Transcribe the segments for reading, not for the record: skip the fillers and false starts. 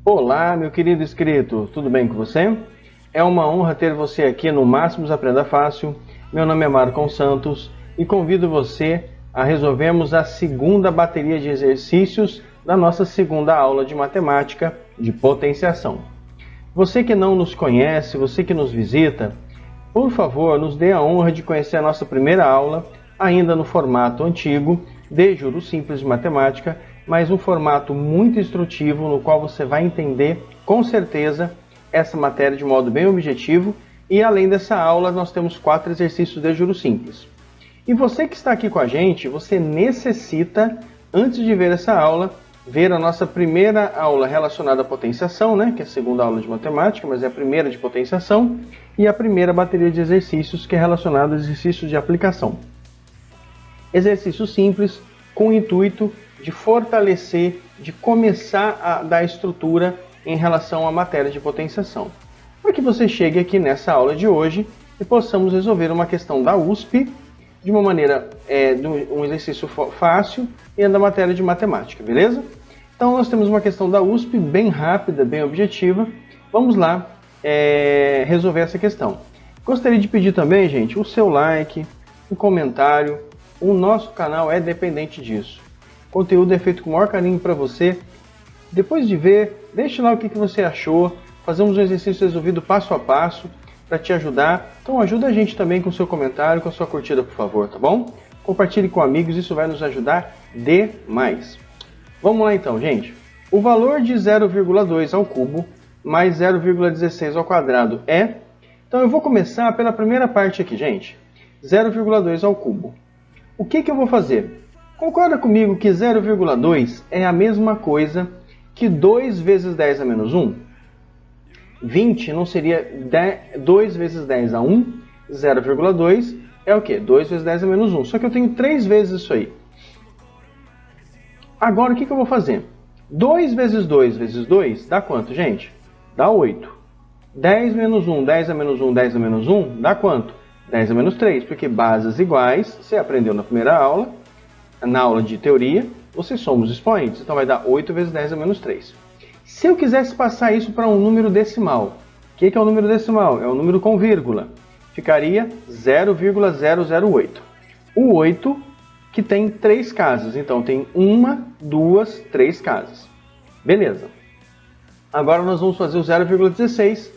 Olá, meu querido inscrito, tudo bem com você? É uma honra ter você aqui no Máximos Aprenda Fácil. Meu nome é Marcon Santos e convido você a resolvermos a segunda bateria de exercícios da nossa segunda aula de matemática de potenciação. Você que não nos conhece, você que nos visita, por favor, nos dê a honra de conhecer a nossa primeira aula, ainda no formato antigo de Juros Simples de Matemática, mas um formato muito instrutivo no qual você vai entender com certeza essa matéria de modo bem objetivo. E além dessa aula nós temos 4 exercícios de Juros Simples. E você que está aqui com a gente, você necessita, antes de ver essa aula, ver a nossa primeira aula relacionada à potenciação, né? Que é a segunda aula de matemática, mas é a primeira de potenciação, e a primeira bateria de exercícios, que é relacionada a exercícios de aplicação. Exercícios simples com o intuito de fortalecer, de começar a dar estrutura em relação à matéria de potenciação. Para que você chegue aqui nessa aula de hoje e possamos resolver uma questão da USP de uma maneira, um exercício fácil e da matéria de matemática, beleza? Então nós temos uma questão da USP bem rápida, bem objetiva. Vamos lá resolver essa questão. Gostaria de pedir também, gente, o seu like, um comentário. O nosso canal é dependente disso. O conteúdo é feito com o maior carinho para você. Depois de ver, deixe lá o que você achou. Fazemos um exercício resolvido passo a passo para te ajudar. Então ajuda a gente também com o seu comentário, com a sua curtida, por favor, tá bom? Compartilhe com amigos, isso vai nos ajudar demais. Vamos lá então, gente. O valor de 0,2 ao cubo mais 0,16 ao quadrado é... Então eu vou começar pela primeira parte aqui, gente. 0,2 ao cubo. O que eu vou fazer? Concorda comigo que 0,2 é a mesma coisa que 2 vezes 10 a menos 1? 20 não seria 2 vezes 10 a 1? 0,2 é o quê? 2 vezes 10 a menos 1. Só que eu tenho 3 vezes isso aí. Agora o que eu vou fazer? 2 vezes 2 vezes 2 dá quanto, gente? Dá 8. 10 menos 1, 10 a menos 1, 10 a menos 1 dá quanto? 10 a menos 3, porque bases iguais, você aprendeu na primeira aula, na aula de teoria, você soma os expoentes, então vai dar 8 vezes 10 a menos 3. Se eu quisesse passar isso para um número decimal, o que é o número decimal? É o número com vírgula. Ficaria 0,008. O 8 que tem 3 casas, então tem 1, 2, 3 casas. Beleza. Agora nós vamos fazer o 0,16,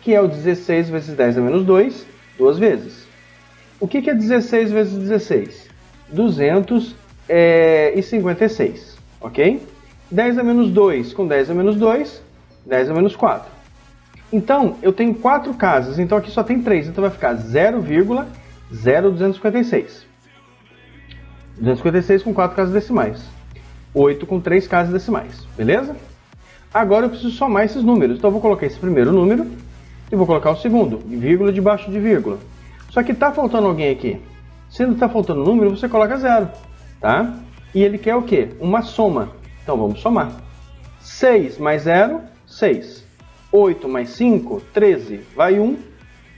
que é o 16 vezes 10 a menos 2, 2 vezes. O que é 16 vezes 16? 256, ok? 10 a menos 2 com 10 a menos 2, 10 a menos 4. Então, eu tenho 4 casas, então aqui só tem 3, então vai ficar 0,0256. 256 com 4 casas decimais. 8 com 3 casas decimais, beleza? Agora eu preciso somar esses números, então eu vou colocar esse primeiro número e vou colocar o segundo, vírgula debaixo de vírgula. Só que está faltando alguém aqui. Se não está faltando número, você coloca 0, tá? E ele quer o quê? Uma soma. Então vamos somar. 6 mais 0, 6. 8 mais 5, 13. Vai 1.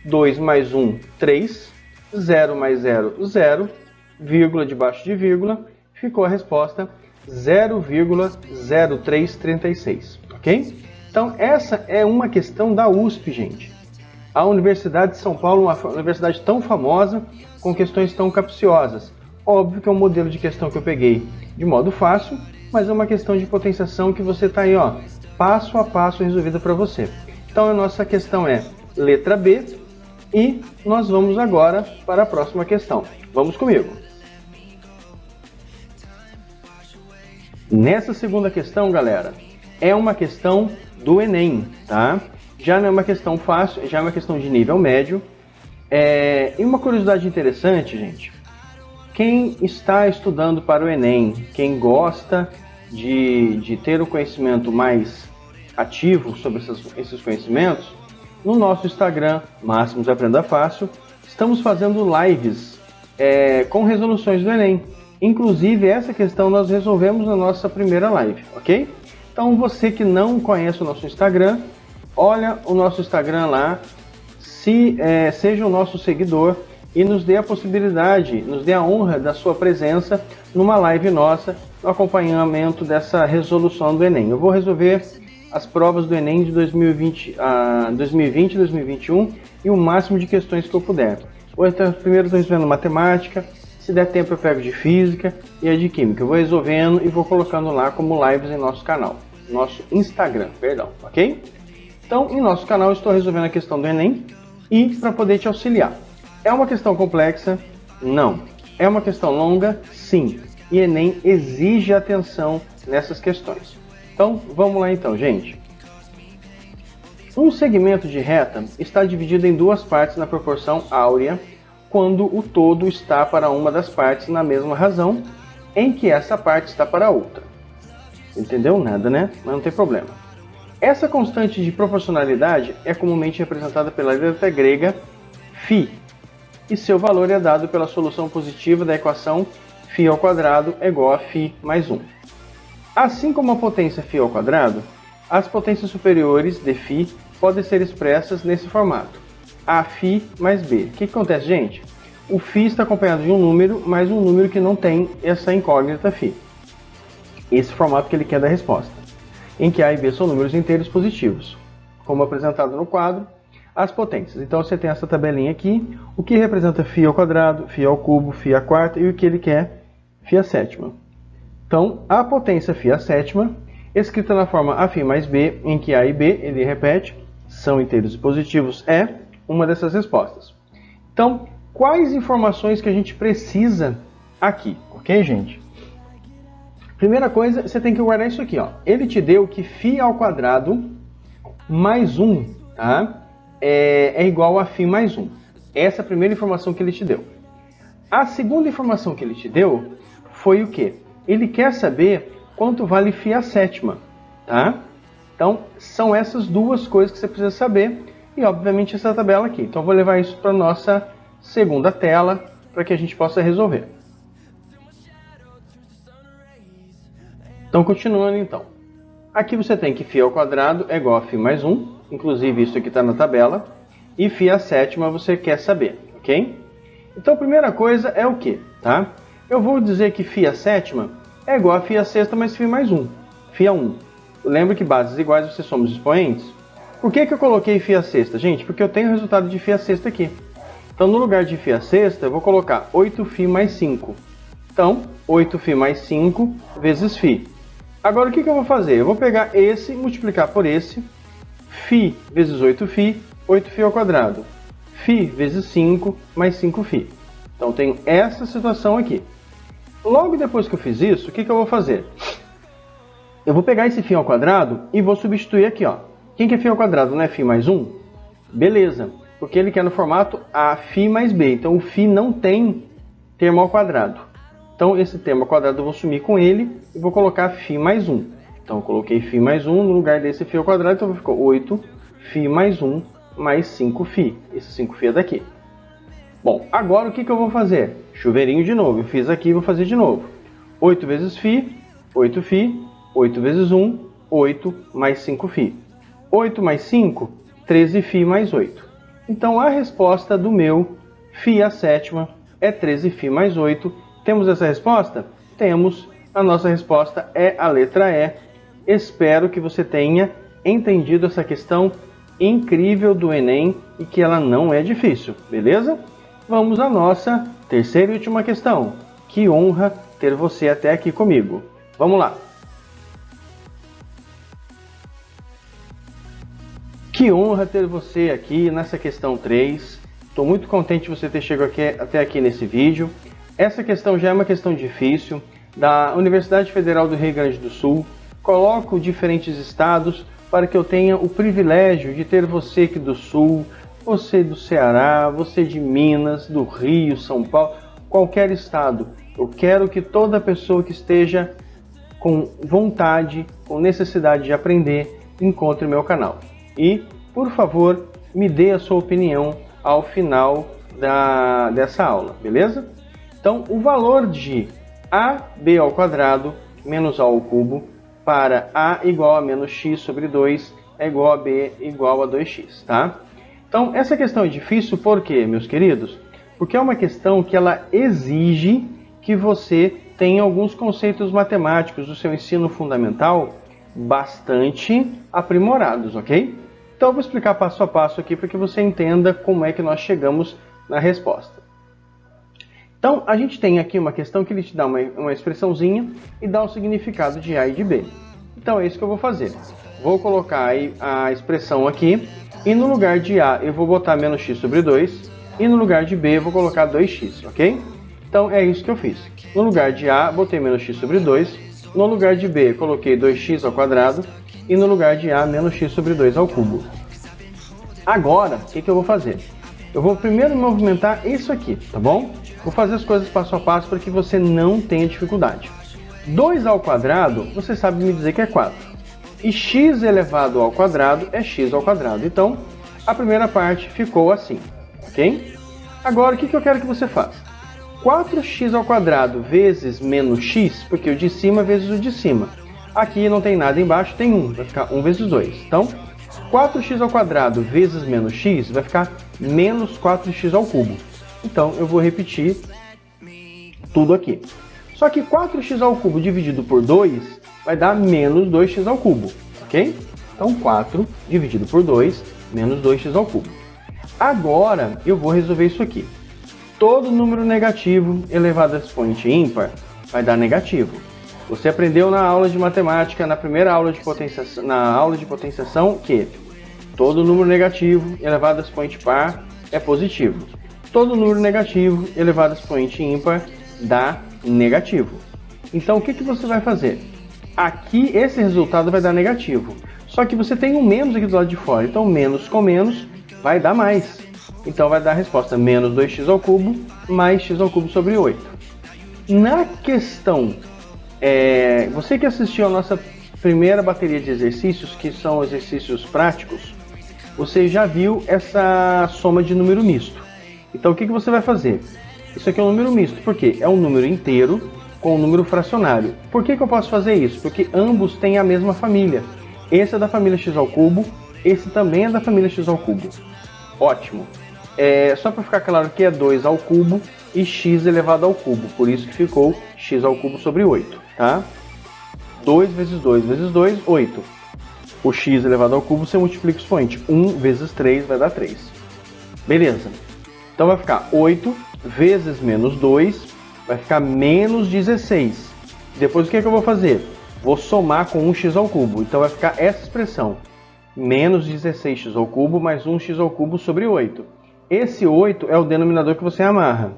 2 mais 1, 3. 0 mais 0, 0. Vírgula debaixo de vírgula. Ficou a resposta 0,0336. Ok? Então essa é uma questão da USP, gente. A Universidade de São Paulo, uma universidade tão famosa, com questões tão capciosas. Óbvio que é um modelo de questão que eu peguei de modo fácil, mas é uma questão de potenciação que você está aí, ó, passo a passo resolvida para você. Então a nossa questão é letra B e nós vamos agora para a próxima questão. Vamos comigo. Nessa segunda questão, galera, é uma questão do Enem, tá? Já não é uma questão fácil, já é uma questão de nível médio. E uma curiosidade interessante, gente. Quem está estudando para o Enem, quem gosta de ter o conhecimento mais ativo sobre esses conhecimentos, no nosso Instagram, Máximos Aprenda Fácil, estamos fazendo lives com resoluções do Enem. Inclusive, essa questão nós resolvemos na nossa primeira live, ok? Então, você que não conhece o nosso Instagram, olha o nosso Instagram lá, seja o nosso seguidor e nos dê a possibilidade, nos dê a honra da sua presença numa live nossa, no acompanhamento dessa resolução do Enem. Eu vou resolver as provas do Enem de 2020 e 2021 e o máximo de questões que eu puder. Hoje, primeiro estou resolvendo matemática, se der tempo eu pego de física e a de química. Eu vou resolvendo e vou colocando lá como lives em nosso canal, nosso Instagram, perdão, ok? Então, em nosso canal eu estou resolvendo a questão do Enem e para poder te auxiliar. É uma questão complexa? Não. É uma questão longa? Sim. E Enem exige atenção nessas questões. Então, vamos lá então, gente. Um segmento de reta está dividido em duas partes na proporção áurea, quando o todo está para uma das partes na mesma razão em que essa parte está para a outra. Entendeu? Nada, né? Mas não tem problema. Essa constante de proporcionalidade é comumente representada pela letra grega φ, e seu valor é dado pela solução positiva da equação φ ao quadrado é igual a φ mais 1. Assim como a potência φ ao quadrado, as potências superiores de φ podem ser expressas nesse formato, Aφ mais B. O que acontece, gente? O φ está acompanhado de um número, mais um número que não tem essa incógnita φ. Esse formato que ele quer da resposta, em que A e B são números inteiros positivos, como apresentado no quadro, as potências. Então você tem essa tabelinha aqui, o que representa φ ao quadrado, φ ao cubo, φ à quarta e o que ele quer, φ à sétima. Então, a potência φ à sétima, escrita na forma Aφ mais B, em que A e B, ele repete, são inteiros positivos, é uma dessas respostas. Então, quais informações que a gente precisa aqui, ok, gente? Primeira coisa, você tem que guardar isso aqui, ó. Ele te deu que φ ao quadrado mais 1, tá? É igual a φ mais 1. Essa é a primeira informação que ele te deu. A segunda informação que ele te deu foi o quê? Ele quer saber quanto vale φ à sétima, tá? Então, são essas duas coisas que você precisa saber e, obviamente, essa tabela aqui. Então, eu vou levar isso para a nossa segunda tela para que a gente possa resolver. Então, continuando, então. Aqui você tem que φ ao quadrado é igual a φ mais 1, inclusive isso aqui está na tabela, e φ à sétima você quer saber, ok? Então, a primeira coisa é o quê? Tá? Eu vou dizer que φ à sétima é igual a φ à sexta mais φ mais 1, φ a 1. Lembra que bases iguais você somos expoentes? Por que eu coloquei φ à sexta? Gente, porque eu tenho o resultado de φ à sexta aqui. Então, no lugar de φ à sexta, eu vou colocar 8φ mais 5. Então, 8φ mais 5 vezes φ. Agora, o que eu vou fazer? Eu vou pegar esse e multiplicar por esse. φ vezes 8φ, 8φ ao quadrado. φ vezes 5 mais 5φ. Então, tenho essa situação aqui. Logo depois que eu fiz isso, o que eu vou fazer? Eu vou pegar esse φ ao quadrado e vou substituir aqui, ó. Quem que é φ ao quadrado? Não é φ mais 1? Beleza, porque ele quer no formato Aφ mais B. Então, o φ não tem termo ao quadrado. Então, esse termo ao quadrado eu vou sumir com ele e vou colocar φ mais 1. Então, eu coloquei φ mais 1 no lugar desse φ ao quadrado, então ficou 8φ mais 1 mais 5φ. Esse 5φ é daqui. Bom, agora o que eu vou fazer? Chuveirinho de novo. Eu fiz aqui e vou fazer de novo. 8 vezes φ, 8φ, 8 vezes 1, 8 mais 5φ. 8 mais 5, 13φ mais 8. Então, a resposta do meu φ à sétima é 13φ mais 8. Temos essa resposta? Temos. A nossa resposta é a letra E. Espero que você tenha entendido essa questão incrível do Enem e que ela não é difícil, beleza? Vamos à nossa terceira e última questão. Que honra ter você até aqui comigo. Vamos lá. Que honra ter você aqui nessa questão 3. Estou muito contente de você ter chegado até aqui nesse vídeo. Essa questão já é uma questão difícil, da Universidade Federal do Rio Grande do Sul. Coloco diferentes estados para que eu tenha o privilégio de ter você aqui do Sul, você do Ceará, você de Minas, do Rio, São Paulo, qualquer estado. Eu quero que toda pessoa que esteja com vontade, com necessidade de aprender, encontre meu canal. E, por favor, me dê a sua opinião ao final dessa aula, beleza? Então, o valor de AB ao quadrado menos A ao cubo para A igual a menos x sobre 2 é igual a B igual a 2x, tá? Então, essa questão é difícil por quê, meus queridos? Porque é uma questão que ela exige que você tenha alguns conceitos matemáticos do seu ensino fundamental bastante aprimorados, ok? Então, eu vou explicar passo a passo aqui para que você entenda como é que nós chegamos na resposta. Então, a gente tem aqui uma questão que ele te dá uma expressãozinha e dá o significado de A e de B. Então, é isso que eu vou fazer. Vou colocar aí a expressão aqui e no lugar de A eu vou botar menos x sobre 2 e no lugar de B eu vou colocar 2x, ok? Então, é isso que eu fiz. No lugar de A, botei menos x sobre 2. No lugar de B, coloquei 2x ao quadrado. E no lugar de A, menos x sobre 2 ao cubo. Agora, o que eu vou fazer? Eu vou primeiro movimentar isso aqui, tá bom? Vou fazer as coisas passo a passo para que você não tenha dificuldade. 2 ao quadrado, você sabe me dizer que é 4. E x elevado ao quadrado é x ao quadrado. Então, a primeira parte ficou assim, ok? Agora, o que eu quero que você faça? 4x ao quadrado vezes menos x, porque o de cima vezes o de cima. Aqui não tem nada embaixo, tem 1, vai ficar 1 vezes 2. Então, 4x ao quadrado vezes menos x vai ficar menos 4x ao cubo. Então, eu vou repetir tudo aqui. Só que 4x ao cubo dividido por 2 vai dar menos 2x ao cubo, ok? Então, 4 dividido por 2, menos 2x ao cubo. Agora, eu vou resolver isso aqui. Todo número negativo elevado a expoente ímpar vai dar negativo. Você aprendeu na aula de matemática, na primeira aula de potenciação, que todo número negativo elevado a expoente par é positivo. Todo número negativo elevado a expoente ímpar dá negativo. Então, o que você vai fazer? Aqui, esse resultado vai dar negativo. Só que você tem um menos aqui do lado de fora. Então, menos com menos vai dar mais. Então, vai dar a resposta menos 2x ao cubo mais x ao cubo sobre 8. Na questão, você que assistiu a nossa primeira bateria de exercícios, que são exercícios práticos, você já viu essa soma de número misto. Então, o que você vai fazer? Isso aqui é um número misto, porque é um número inteiro com um número fracionário. Por que eu posso fazer isso? Porque ambos têm a mesma família. Esse é da família x ao cubo, esse também é da família x ao cubo. Ótimo. Só para ficar claro que é 2 ao cubo e x elevado ao cubo. Por isso que ficou x ao cubo sobre 8. Tá? 2 vezes 2 vezes 2, 8. O x elevado ao cubo você multiplica o expoente. 1 vezes 3 vai dar 3. Beleza. Então vai ficar 8 vezes menos 2, vai ficar menos 16. Depois o que eu vou fazer? Vou somar com 1x ao cubo. Então vai ficar essa expressão. Menos 16x ao cubo mais 1x ao cubo sobre 8. Esse 8 é o denominador que você amarra.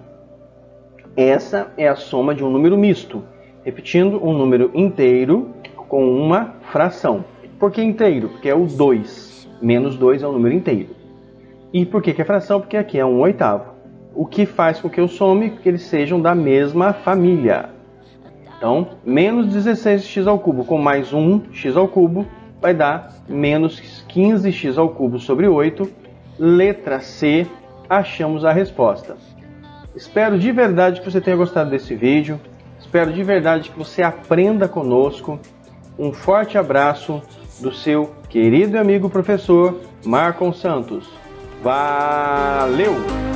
Essa é a soma de um número misto. Repetindo, um número inteiro com uma fração. Por que inteiro? Porque é o 2. Menos 2 é um número inteiro. E por que é fração? Porque aqui é 1/8. O que faz com que eu some que eles sejam da mesma família. Então, menos 16x ao cubo com mais 1x ao cubo vai dar menos 15x ao cubo sobre 8. Letra C, achamos a resposta. Espero de verdade que você tenha gostado desse vídeo. Espero de verdade que você aprenda conosco. Um forte abraço do seu querido amigo professor Marcon Santos. Valeu!